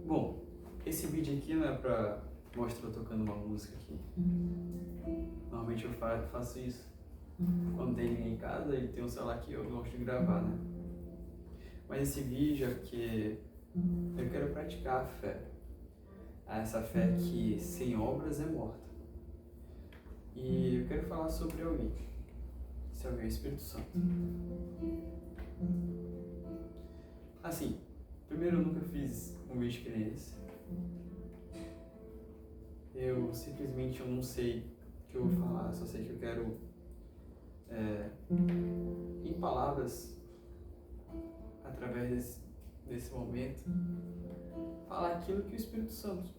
Bom, esse vídeo aqui não é pra mostrar eu tocando uma música aqui. Normalmente eu faço isso quando tem ninguém em casa e tem um celular que eu gosto de gravar, né? Mas esse vídeo é porque eu quero praticar a fé. Essa fé que sem obras é morta. E eu quero falar sobre alguém. Esse alguém é o Espírito Santo. Assim, primeiro eu nunca fiz um vídeo que nem esse. Eu simplesmente não sei o que eu vou falar, só sei que eu quero, em palavras, através desse momento, falar aquilo que o Espírito Santo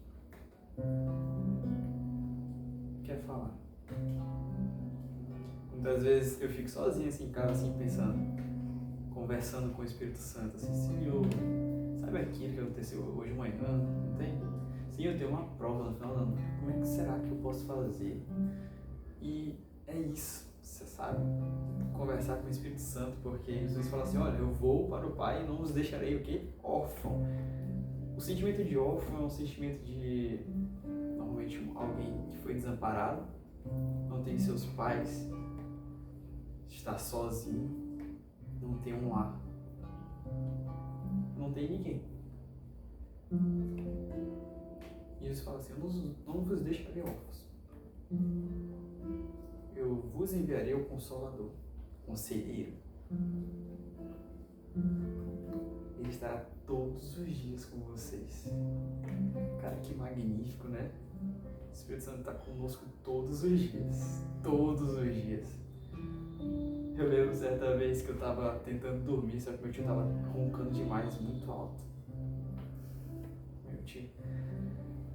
quer falar. Muitas vezes eu fico sozinho assim em casa, assim, pensando, conversando com o Espírito Santo, assim, Senhor, sabe aquilo que aconteceu hoje de manhã? Não tem? Senhor, eu tenho uma prova no final da noite, como é que será que eu posso fazer? E é isso, você sabe? Conversar com o Espírito Santo, porque Jesus fala assim, olha, eu vou para o Pai e não os deixarei o quê? Órfão. O sentimento de órfão é um sentimento de, normalmente, alguém que foi desamparado, não tem seus pais, está sozinho, não tem um lar, não tem ninguém. E Jesus fala assim, eu não vos deixarei órfãos. Eu vos enviarei o Consolador, o Conselheiro. Ele estará todos os dias com vocês. Cara, que magnífico, né? O Espírito Santo está conosco todos os dias. Todos os dias. Eu lembro certa vez que eu estava tentando dormir, só que meu tio estava roncando demais, muito alto. Meu tio.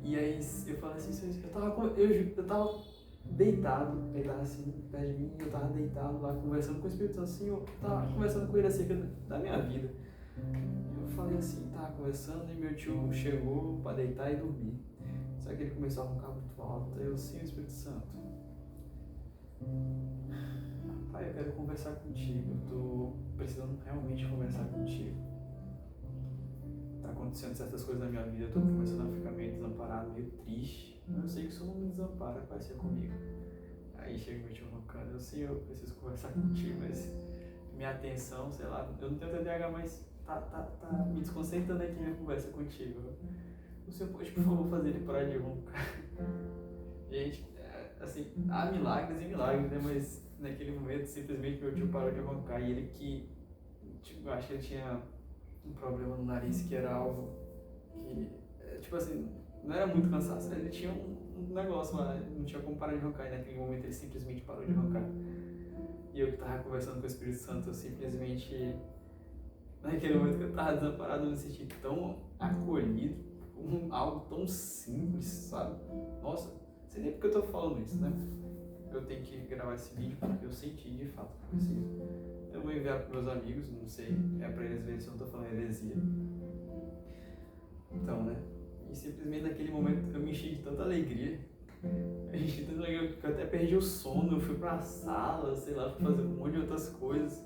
E aí eu falei assim, eu tava deitado, ele tava assim, perto de mim, eu tava deitado lá, conversando com o Espírito Santo, assim, eu tava conversando com ele acerca da minha vida. Eu falei assim, tava conversando e meu tio chegou pra deitar e dormir. Só que ele começou a roncar muito alto, eu assim, o Espírito Santo. Pai, eu quero conversar contigo, eu tô precisando realmente conversar contigo. Tá acontecendo certas coisas na minha vida, eu tô começando a ficar meio desamparado, meio triste. Eu sei que o Senhor não me desampara, vai ser comigo. Aí chega meu tio roncando, eu sei, eu preciso conversar contigo, mas minha atenção, sei lá, eu não tenho TDAH, mas tá me desconcentrando aqui minha conversa contigo. O Senhor pode, por favor, fazer ele parar de roncar? Gente, assim, há milagres e milagres, né? Mas naquele momento, simplesmente meu tio parou de roncar e ele que, tipo, eu acho que ele tinha um problema no nariz que era algo que, tipo assim, não era muito cansaço, ele tinha um negócio lá, não tinha como parar de roncar, e naquele momento ele simplesmente parou de roncar. E eu que tava conversando com o Espírito Santo, eu simplesmente, naquele momento que eu tava desamparado, eu me senti tão acolhido, algo tão simples, sabe? Nossa, sei nem porque eu tô falando isso, né? Eu tenho que gravar esse vídeo porque eu senti de fato que eu preciso. Eu vou enviar para meus amigos, não sei, é para eles verem se eu não tô falando heresia. Então, né? E simplesmente naquele momento eu me enchi de tanta alegria. Eu me enchi de tanta alegria que eu até perdi o sono, eu fui pra sala, sei lá, fui fazer um monte de outras coisas.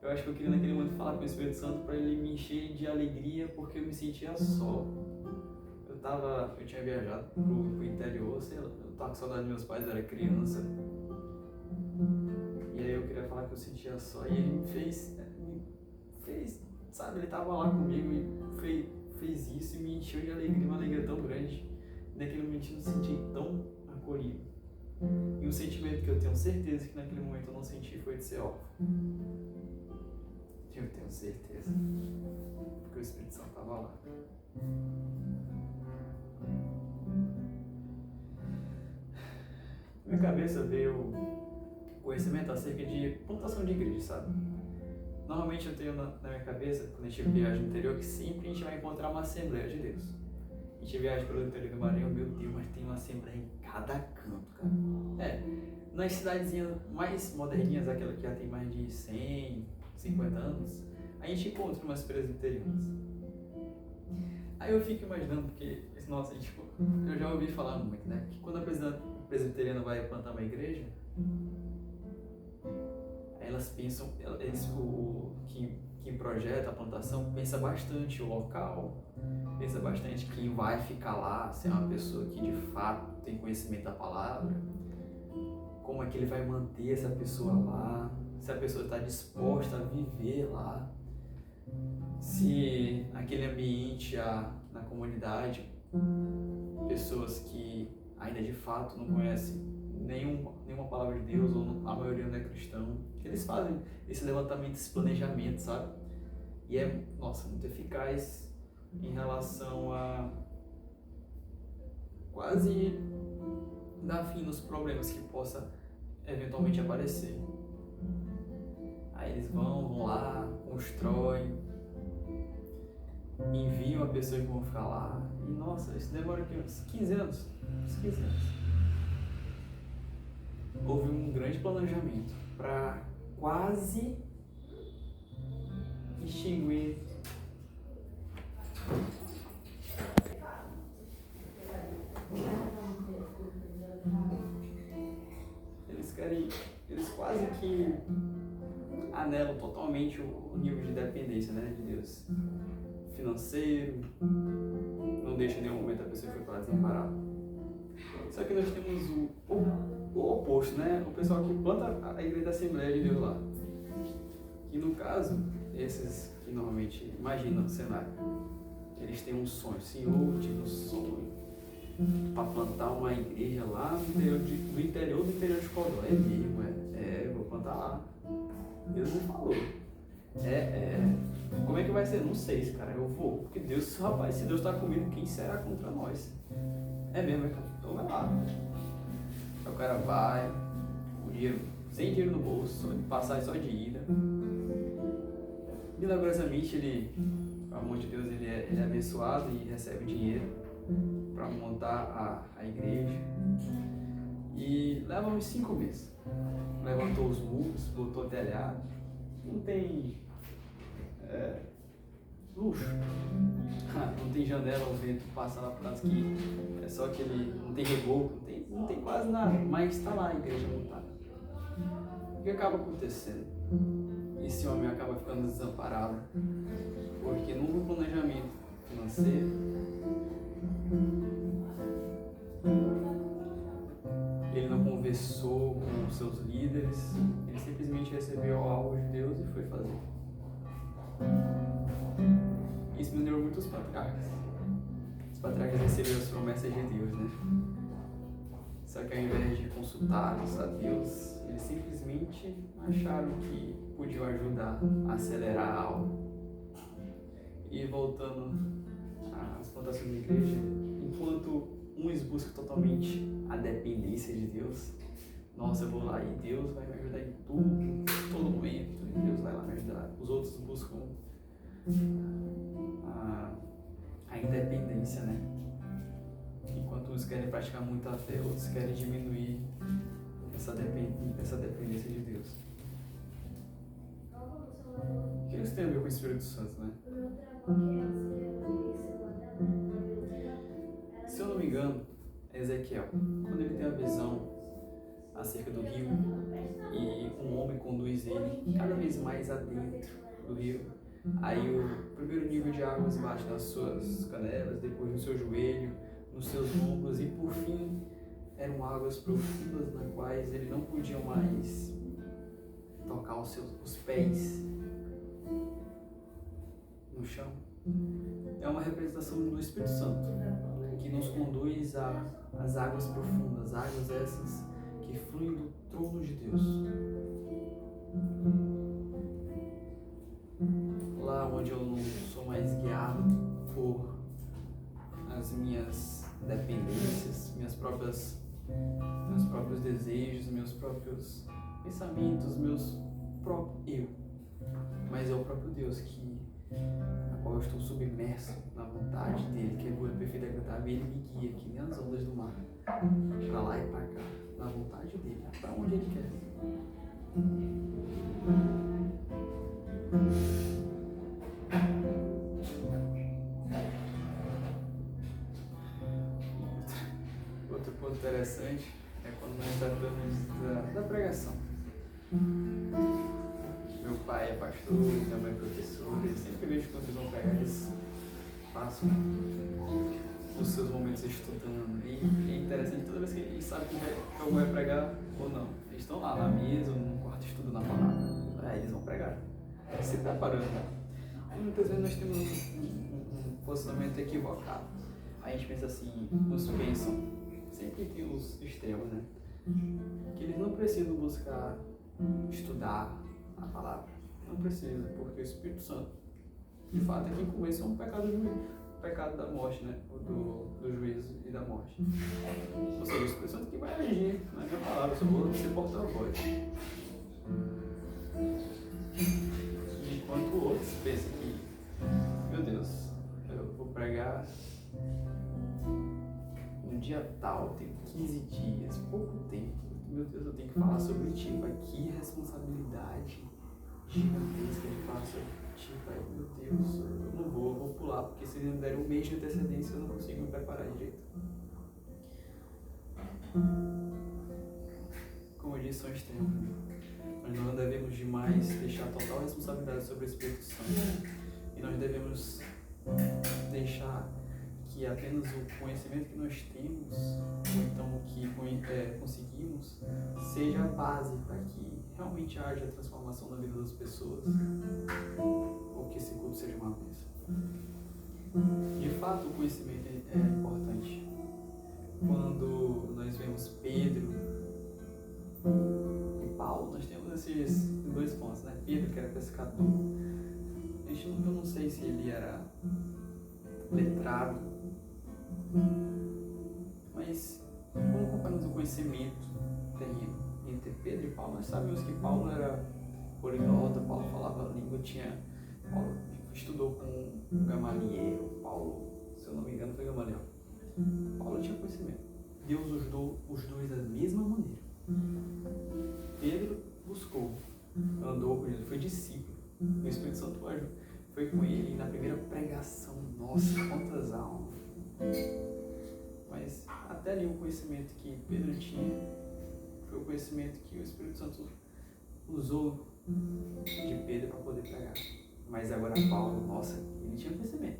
Eu acho que eu queria naquele momento falar com o Espírito Santo para ele me encher de alegria porque eu me sentia só. Eu tinha viajado pro interior, sei lá, eu tava com saudade dos meus pais, eu era criança. E aí eu queria falar que eu sentia só, e ele me fez, sabe, ele tava lá comigo e fez isso e me encheu de alegria, uma alegria tão grande. E naquele momento eu me senti tão acolhido. E um sentimento que eu tenho certeza que naquele momento eu não senti foi de ser órfão. Eu tenho certeza, porque o Espírito Santo tava lá. Na minha cabeça veio conhecimento acerca de plantação de igreja, sabe? Normalmente eu tenho na minha cabeça, quando a gente viaja no interior, que sempre a gente vai encontrar uma Assembleia de Deus. A gente viaja pelo interior do Maranhão, meu Deus, mas tem uma Assembleia em cada canto, cara. nas cidadezinhas mais moderninhas, aquela que já tem mais de 100, 50 anos, a gente encontra umas presbiterianas. Aí eu fico imaginando, porque, nossa, tipo, eu já ouvi falar muito, né? Que quando a presbiteriana vai plantar uma igreja, elas pensam, quem projeta a plantação pensa bastante o local, pensa bastante quem vai ficar lá, se é uma pessoa que de fato tem conhecimento da palavra, como é que ele vai manter essa pessoa lá, se a pessoa está disposta a viver lá, se aquele ambiente na comunidade, pessoas que ainda de fato não conhecem nenhuma palavra de Deus, ou a maioria não é cristão, eles fazem esse levantamento, esse planejamento, sabe? E é, nossa, muito eficaz em relação a quase dar fim nos problemas que possa eventualmente aparecer. Aí eles vão lá, constroem, enviam a pessoa que vão ficar lá. E nossa, isso demora aqui uns 15 anos. Uns 15 anos. Houve um grande planejamento para quase extinguir eles quase que anelam totalmente o nível de dependência, né, de Deus. Financeiro, não deixa em nenhum momento a pessoa ficar desamparada. Só que nós temos o oposto, né? O pessoal que planta a igreja da Assembleia de Deus lá. E no caso, esses que normalmente imaginam o cenário, eles têm um sonho. Senhor, eu tive um sonho para plantar uma igreja lá no interior de Codó. É mesmo, vou plantar lá. Deus me falou. Como é que vai ser? Não sei, cara, eu vou. Porque Deus, rapaz, se Deus está comigo, quem será contra nós? É mesmo, então vai lá. Aí o cara vai, sem dinheiro no bolso, passagem só de ida. Milagrosamente, pelo amor de Deus, ele é abençoado e recebe dinheiro para montar a igreja. E leva uns 5 meses. Levantou os muros, botou telhado. Não tem luxo. Não tem janela, o vento passa lá por trás que é só aquele. Não tem reboco, não tem quase nada. Mas está lá a igreja montada. O que acaba acontecendo? Esse homem acaba ficando desamparado. Porque não houve planejamento financeiro. Ele não conversou com os seus líderes. Ele simplesmente recebeu algo de Deus e foi fazer. Isso me lembrou muito os patriarcas. Os patriarcas receberam as promessas de Deus, né? Só que ao invés de consultá-los a Deus, eles simplesmente acharam que podiam ajudar a acelerar algo. E voltando às plantações da igreja, enquanto uns buscam totalmente a dependência de Deus, nossa, eu vou lá e Deus vai me ajudar em tudo, todo momento, e Deus vai lá me ajudar. Os outros buscam a independência, né? Enquanto uns querem praticar muito a fé, outros querem diminuir essa dependência de Deus. O que isso tem a ver com o Espírito Santo, né? Se eu não me engano, é Ezequiel, quando ele tem a visão acerca do rio e um homem conduz ele cada vez mais adentro do rio. Aí o primeiro nível de águas bate nas suas canelas, depois no seu joelho, nos seus ombros e por fim eram águas profundas nas quais ele não podia mais tocar os pés no chão. É uma representação do Espírito Santo que nos conduz às águas profundas, águas essas que fluem do trono de Deus. Lá onde eu não sou mais guiado por as minhas dependências, meus próprios desejos, meus próprios pensamentos, meus próprios eu. Mas é o próprio Deus na qual eu estou submerso na vontade dele, que é boa, perfeita e agradável, e ele me guia, que nem as ondas do mar, para lá e para cá. na vontade dele, para onde ele quer. Outro ponto interessante é quando nós tratamos da pregação. Meu pai é pastor, minha mãe é professora, e sempre vejo quando eles vão pregar, eles passam os seus momentos estudando. E é interessante toda vez que eles sabem que alguém vai pregar ou não. Eles estão lá na mesa ou no quarto estudando a palavra. Aí eles vão pregar, se preparando. E muitas vezes nós temos um posicionamento equivocado. A gente pensa assim, uns pensam, sempre tem os extremos, né? Que eles não precisam buscar estudar a palavra. Não precisa, porque o Espírito Santo, de fato, é quem convence um pecado da morte, né? Do juízo e da morte. Ou seja, o Espírito Santo que vai agir na minha palavra, eu só vou ser porta-voz. Enquanto outros pensam que, meu Deus, eu vou pregar no dia tal, tenho 15 dias, pouco tempo. Meu Deus, eu tenho que falar sobre ti, pai. Que responsabilidade gigantesca de falar sobre ti, pai. Meu Deus, eu não vou pular, porque se me der um mês de antecedência, eu não consigo me preparar direito. Como eu disse, são extremos. Nós não devemos demais deixar total responsabilidade sobre o Espírito Santo. E nós devemos deixar que apenas o conhecimento que nós temos, ou então o que conseguimos, seja a base para que realmente haja transformação na vida das pessoas, ou que esse culto seja uma bênção. De fato, o conhecimento é importante. Quando nós vemos Pedro e Paulo, nós temos esses dois pontos, né? Pedro, que era pescador, eu não sei se ele era letrado, mas como comparamos o conhecimento terreno entre Pedro e Paulo, nós sabemos que Paulo era poliglota, Paulo falava a língua, Paulo estudou com Gamaliel, Paulo, se eu não me engano, foi Gamaliel. Paulo tinha conhecimento. Deus usou os dois da mesma maneira. Pedro buscou, andou com ele, foi discípulo. O Espírito Santo foi com ele na primeira pregação. Nossa, quantas almas! Mas até ali o conhecimento que Pedro tinha foi o conhecimento que o Espírito Santo usou de Pedro para poder pregar. Mas agora Paulo, nossa, ele tinha conhecimento.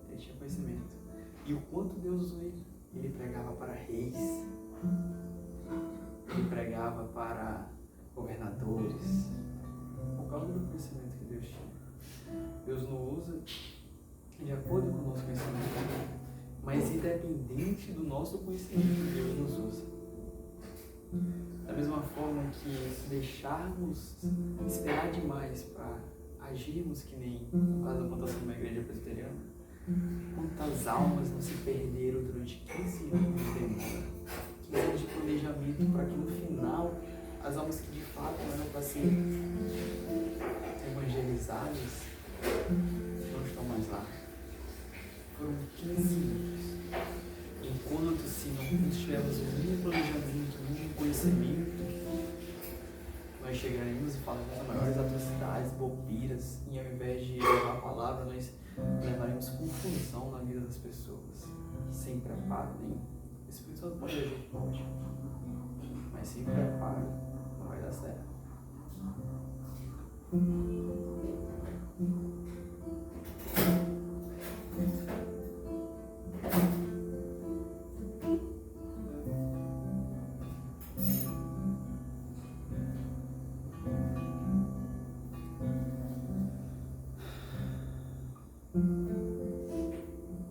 Ele tinha conhecimento. E o quanto Deus usou ele? Ele pregava para reis, ele pregava para governadores, por causa do conhecimento que Deus tinha. Deus não usa de acordo com o nosso conhecimento, mas independente do nosso conhecimento, Deus nos usa. Da mesma forma que se deixarmos esperar demais para agirmos que nem no caso da plantação de uma igreja presbiteriana, quantas almas não se perderam durante 15 anos de demora, 15 anos de planejamento, para que no final as almas que de fato eram para ser evangelizadas não estão mais lá. Foram 15 anos. Enquanto se não tivermos o mínimo planejamento, o mínimo conhecimento, nós chegaremos e falaremos as maiores atrocidades, bobeiras, e ao invés de levar a palavra, nós levaremos confusão na vida das pessoas. Sem preparo nenhum. O Espírito Santo pode agir, pode, mas sem preparo não vai dar certo.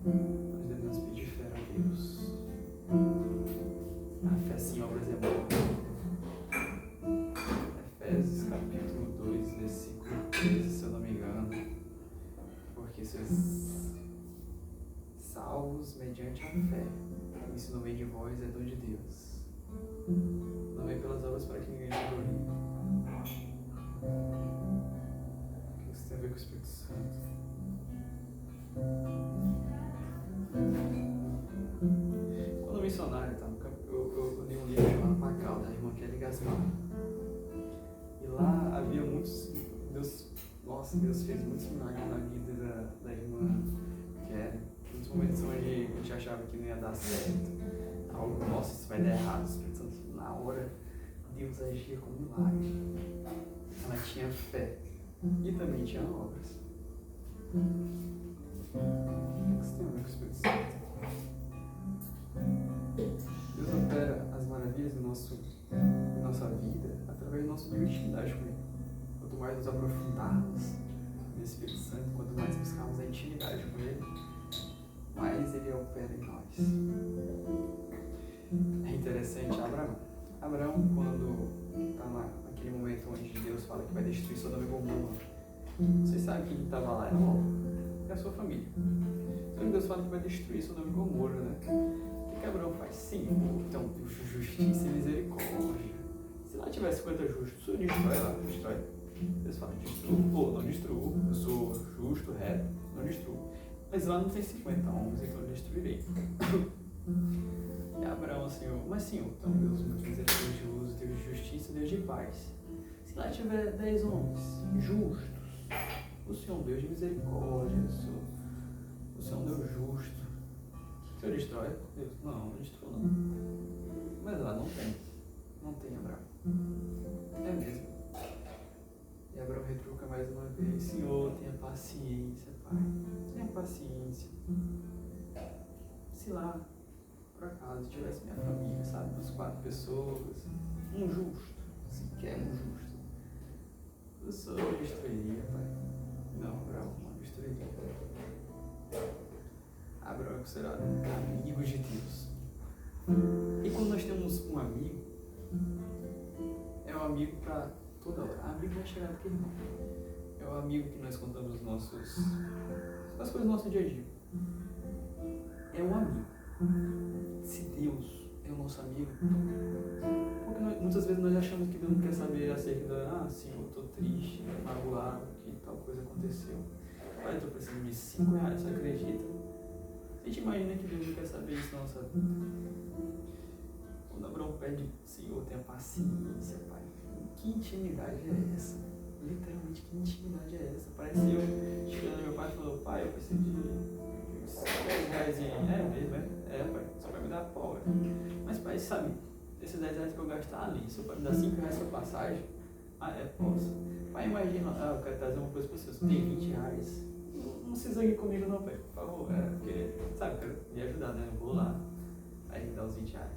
Nós devemos pedir fé a Deus. A fé sem obras é morta. Efésios capítulo 2, versículo 13, se eu não me engano. Porque sois salvos mediante a fé. Isso não vem de vós, é dom de Deus. Não vem pelas obras para que ninguém se glorie. O que isso tem a ver com o Espírito Santo? Quando o missionário está no campo, eu carismático. E lá havia muitos... Deus fez muitos milagres na vida da irmã Kelly. Muitos momentos onde a gente achava que não ia dar certo. Algo, nossa, isso vai dar errado. Na hora, Deus agia com milagre. Ela tinha fé e também tinha obras. O que você tem a ver com o Espírito Santo? Deus opera as maravilhas da nossa vida através do nosso nível de intimidade com Ele. Quanto mais nos aprofundarmos no Espírito Santo, quanto mais buscarmos a intimidade com Ele, mais Ele opera em nós. É interessante Abraão, quando está naquele momento onde Deus fala que vai destruir Sodoma e Gomorra, vocês sabem quem estava lá? É a sua família. Então Deus fala que vai destruir Sodoma e Gomorra, né? O que Abraão faz? Sim, então justiça e misericórdia. Se lá tivesse 50 justos, o senhor destrói lá, destrói. Deus fala, destruo, não destruo, eu sou justo, reto, não destruo. Mas lá não tem 50 homens, então eu destruirei. E Abraão, Senhor, mas Senhor, então Deus muito misericordioso, Deus de justiça, Deus de paz. Se lá tiver 10 homens justos, o Senhor é um Deus de misericórdia, o Senhor é um Deus justo. O Senhor destrói? Deus, não destrua não. Mas lá não tem Abraão. É mesmo. E Abraão retruca mais uma vez, Senhor, tenha paciência, Pai, tenha paciência. Se lá, por acaso, tivesse minha família, sabe, das 4 pessoas, um justo, sequer um justo, o Senhor destruiria, Pai. Não, Abraão, não destruiria. Abraão é considerado amigo de Deus. E quando nós temos um amigo, é um amigo para toda hora. Amigo mais chegado que irmão. É o amigo que nós contamos as coisas do nosso dia a dia. É um amigo. Se Deus é o nosso amigo, porque muitas vezes nós achamos que Deus não quer saber acerca da, Senhor, eu estou triste, magoado, que tal coisa aconteceu. Pai, eu estou precisando de 5 reais, você acredita? A gente imagina que Deus não quer saber isso na nossa vida. Quando Abraão pede, Senhor, tenha paciência, Pai. Que intimidade é essa? Literalmente, que intimidade é essa? Parece eu chegando no meu pai e falando, pai, eu preciso de 10 reais em... É mesmo, é, pai, só vai me dar pobre. Mas, pai, sabe, esses 10 reais que eu gastar ali, se o pai me dar 5 reais para passagem, posso. Pai, imagina, eu quero trazer uma coisa para você, você tem 20 reais, não precisa ir comigo não, pai, por favor, porque, sabe, eu quero me ajudar, né, eu vou lá, aí me dá os 20 reais.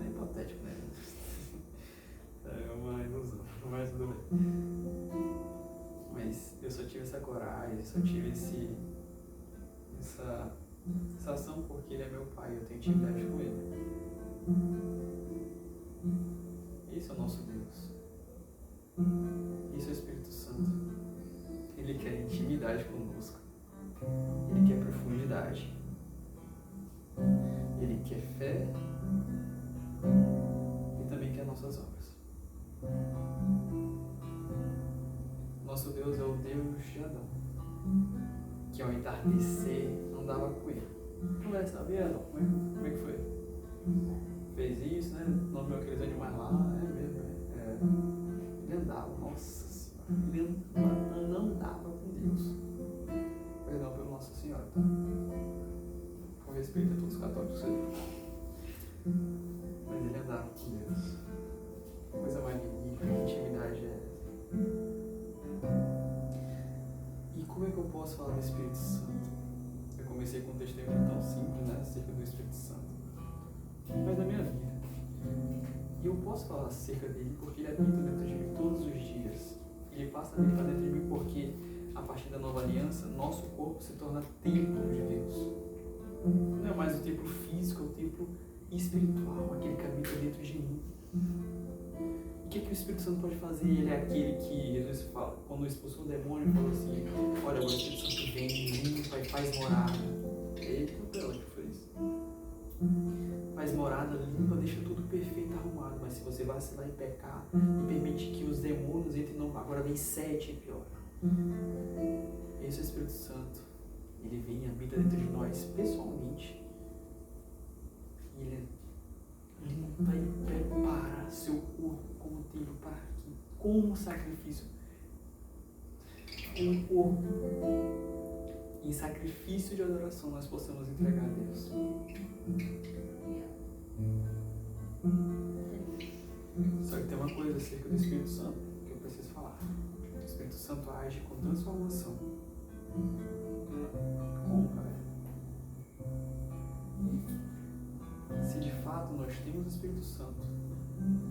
É hipotético, né? É uma ilusão, mas tudo bem. Mas eu só tive essa coragem, só tive essa ação porque Ele é meu Pai, eu tenho intimidade com Ele. Esse é o nosso Deus. Esse é o Espírito Santo. Ele quer intimidade conosco. Ele quer profundidade. Ele quer fé e também quer nossas obras. Nosso Deus é o Deus de Adão, que ao entardecer andava com ele. Não vai saber, Adão, como é que foi? Fez isso, né? Nomeou aqueles animais lá, é mesmo. Ele andava, nossa Senhora, ele andava com Deus. Perdão pelo Nossa Senhora, tá? Com respeito a todos os católicos. Mas ele andava com Deus. Coisa magnífica, que intimidade é essa? E como é que eu posso falar do Espírito Santo? Eu comecei com um testemunho tão simples, né, acerca do Espírito Santo, mas da minha vida. E eu posso falar acerca dele porque ele habita dentro de mim todos os dias. Ele passa a habitar dentro de mim porque, a partir da nova aliança, nosso corpo se torna templo de Deus. Não é mais o templo físico, é o templo espiritual, aquele que habita dentro de mim. O que o Espírito Santo pode fazer? Ele é aquele que Jesus fala, quando expulsou o demônio, falou assim, olha, o Espírito Santo vem, limpa e faz morada. Ele não onde foi isso? Faz morada, limpa, deixa tudo perfeito, arrumado. Mas se você vacilar e pecar e permitir que os demônios entrem, não, agora vem 7 e pior. Esse é o Espírito Santo. Ele vem e habita dentro de nós pessoalmente. E ele limpa e prepara seu corpo tempo para que, como sacrifício, um corpo em sacrifício de adoração, nós possamos entregar a Deus. Só que tem uma coisa acerca do Espírito Santo que eu preciso falar. O Espírito Santo age com transformação. Como, galera? Se de fato nós temos o Espírito Santo,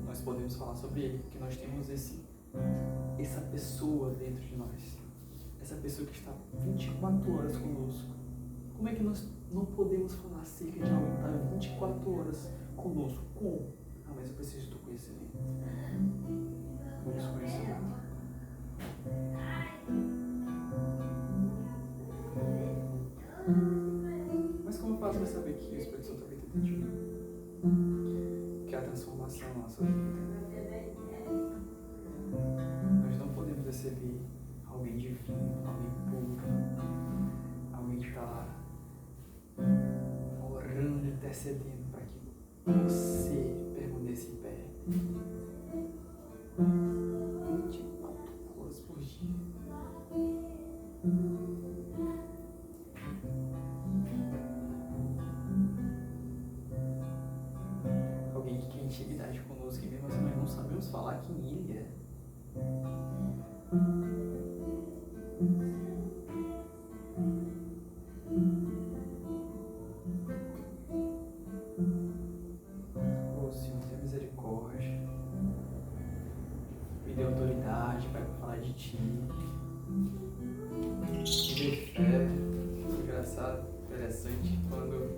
nós podemos falar sobre ele, porque nós temos essa pessoa dentro de nós, essa pessoa que está 24 horas conosco. Como é que nós não podemos falar acerca de algo que está 24 horas conosco? Como? Ah, mas eu preciso do conhecimento. Vamos conhecimento. Mas como eu faço para saber que o Espírito Santo habita dentro de mim? Que é a transformação na nossa vida. Nós não podemos receber alguém divino, alguém puro, alguém que está lá orando, intercedendo para que você permaneça em pé 24 horas por dia. Alguém que quer intimidade conosco e mesmo assim nós não sabemos falar quem ele é. Oh Senhor, tenha misericórdia. Me dê autoridade para falar de Ti. Me dê fé. Engraçado, interessante, quando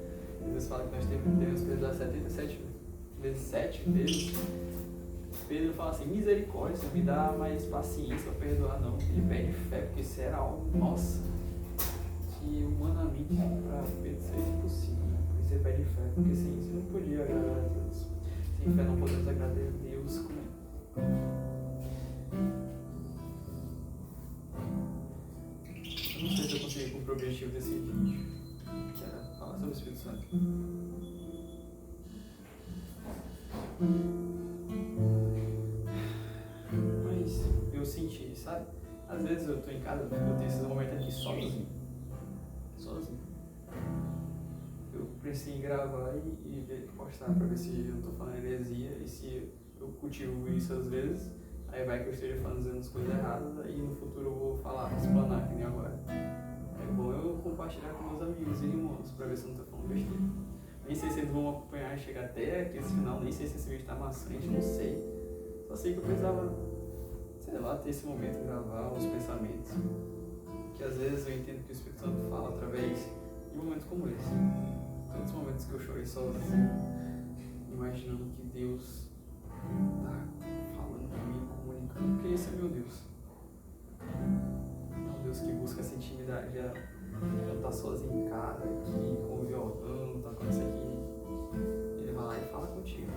Jesus fala que nós devemos perdoar 77 vezes 7 vezes. Pedro fala assim, misericórdia, Senhor, me dá mais paciência para perdoar, não. Ele pede fé, porque isso era algo, nossa, que humanamente para Pedro seria impossível, né? Porque você pede fé, porque sem isso não podia agradar a Deus. Sem fé não podemos agradar a Deus. Eu não sei se eu consegui cumprir o objetivo desse vídeo, que era falar sobre o Espírito Santo. Mas eu senti, sabe? Às vezes eu tô em casa, eu tenho esses momentos aqui sozinho. Eu pensei em gravar e postar pra ver se eu não tô falando heresia e se eu cultivo isso às vezes, aí vai que eu esteja fazendo as coisas erradas, aí no futuro eu vou falar, explanar, que nem agora. É bom eu compartilhar com meus amigos e irmãos pra ver se eu não tô falando besteira. Nem sei se eles vão acompanhar e chegar até aqui esse final, nem sei se esse vídeo tá maçante, não sei. Só sei que eu precisava, sei lá, ter esse momento de gravar os pensamentos. Que às vezes eu entendo que o Espírito Santo fala através de momentos como esse. Tantos momentos que eu chorei sozinho, imaginando que Deus tá falando comigo, comunicando, porque esse é meu Deus. É um Deus que busca essa intimidade, não tá sozinho em casa, aqui, com o violão, tá com isso aqui. Ele vai lá e fala contigo.